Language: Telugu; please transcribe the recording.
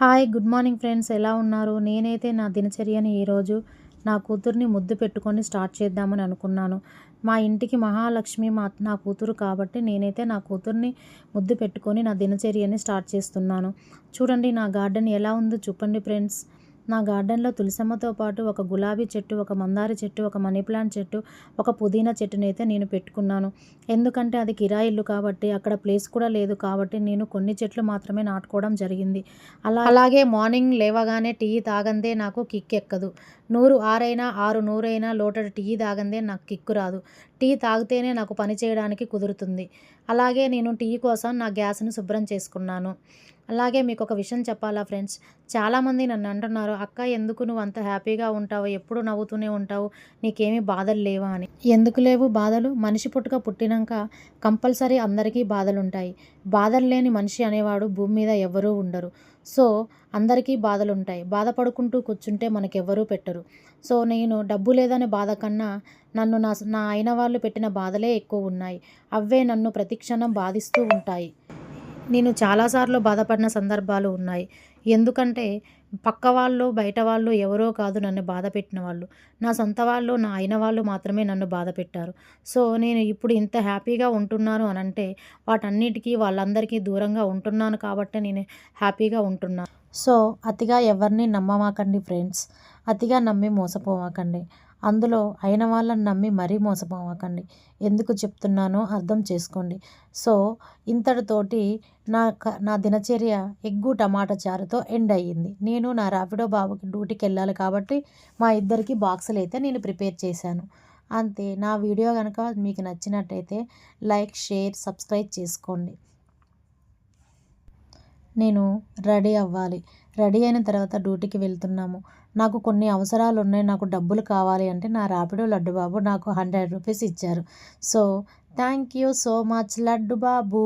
హాయ్ గుడ్ మార్నింగ్ ఫ్రెండ్స్, ఎలా ఉన్నారు? నేనైతే నా దినచర్యని ఈరోజు నా కూతుర్ని ముద్దు పెట్టుకొని స్టార్ట్ చేద్దామని అనుకున్నాను. మా ఇంటికి మహాలక్ష్మి నా కూతురు కాబట్టి నేనైతే నా కూతుర్ని ముద్దు పెట్టుకొని నా దినచర్యని స్టార్ట్ చేస్తున్నాను. చూడండి నా గార్డెన్ ఎలా ఉందో చూపండి ఫ్రెండ్స్. నా గార్డెన్లో తులసమ్మతో పాటు ఒక గులాబీ చెట్టు, ఒక మందార చెట్టు, ఒక మనీ ప్లాంట్ చెట్టు, ఒక పుదీనా చెట్టునైతే నేను పెట్టుకున్నాను. ఎందుకంటే అది కిరాయి ఇల్లు కాబట్టి అక్కడ ప్లేస్ కూడా లేదు కాబట్టి నేను కొన్ని చెట్లు మాత్రమే నాటుకోవడం జరిగింది. అలాగే మార్నింగ్ లేవగానే టీ తాగందే నాకు కిక్ ఎక్కదు. 100 ఆరైనా 6 100 లోటెడ్ టీ తాగందే నాకు కిక్కు రాదు. టీ తాగితేనే నాకు పని చేయడానికి కుదురుతుంది. అలాగే నేను టీ కోసం నా గ్యాస్ని శుభ్రం చేసుకున్నాను. అలాగే మీకు ఒక విషయం చెప్పాలా ఫ్రెండ్స్, చాలామంది నన్ను అంటున్నారు, అక్క ఎందుకు నువ్వు అంత హ్యాపీగా ఉంటావు, ఎప్పుడు నవ్వుతూనే ఉంటావు, నీకేమీ బాధలు లేవా అని. ఎందుకు లేవు బాధలు? మనిషి పుట్టినాక కంపల్సరీ అందరికీ బాధలు ఉంటాయి. బాధలు లేని మనిషి అనేవాడు భూమి మీద ఎవరూ ఉండరు. సో అందరికీ బాధలు ఉంటాయి. బాధపడుకుంటూ కూర్చుంటే మనకెవ్వరూ పెట్టరు. సో నేను డబ్బు లేదనే బాధ కన్నా నన్ను నా అయిన వాళ్ళు పెట్టిన బాధలే ఎక్కువ ఉన్నాయి. అవే నన్ను ప్రతిక్షణం బాధిస్తూ ఉంటాయి. నేను చాలాసార్లు బాధపడిన సందర్భాలు ఉన్నాయి. ఎందుకంటే పక్క వాళ్ళు, బయట వాళ్ళు ఎవరో కాదు నన్ను బాధ పెట్టిన వాళ్ళు. నా సొంత వాళ్ళు, నా అయిన వాళ్ళు మాత్రమే నన్ను బాధ పెట్టారు. సో నేను ఇప్పుడు ఇంత హ్యాపీగా ఉంటున్నాను అనంటే వాటన్నిటికీ వాళ్ళందరికీ దూరంగా ఉంటున్నాను కాబట్టే నేను హ్యాపీగా ఉంటున్నాను. సో అతిగా ఎవరిని నమ్మమాకండి ఫ్రెండ్స్. అతిగా నమ్మి మోసపోమాకండి. అందులో అయిన వాళ్ళని నమ్మి మరీ మోసపోమాకండి. ఎందుకు చెప్తున్నానో అర్థం చేసుకోండి. సో ఇంతటితోటి నా దినచర్య ఎగ్గు టమాటా చారుతో ఎండ్ అయ్యింది. నేను నా ర్యాపిడో బాబుకి డ్యూటీకి వెళ్ళాలి కాబట్టి మా ఇద్దరికి బాక్సులు అయితే నేను ప్రిపేర్ చేశాను. అంతే. నా వీడియో కనుక మీకు నచ్చినట్టయితే లైక్, షేర్, సబ్స్క్రైబ్ చేసుకోండి. నేను రెడీ అవ్వాలి. రెడీ అయిన తర్వాత డ్యూటీకి వెళ్తున్నాము. నాకు కొన్ని అవసరాలు ఉన్నాయి. నాకు డబ్బులు కావాలి అంటే నా ర్యాపిడో లడ్డు బాబు నాకు 100 రూపీస్ ఇచ్చారు. So thank you so much laddu Babu.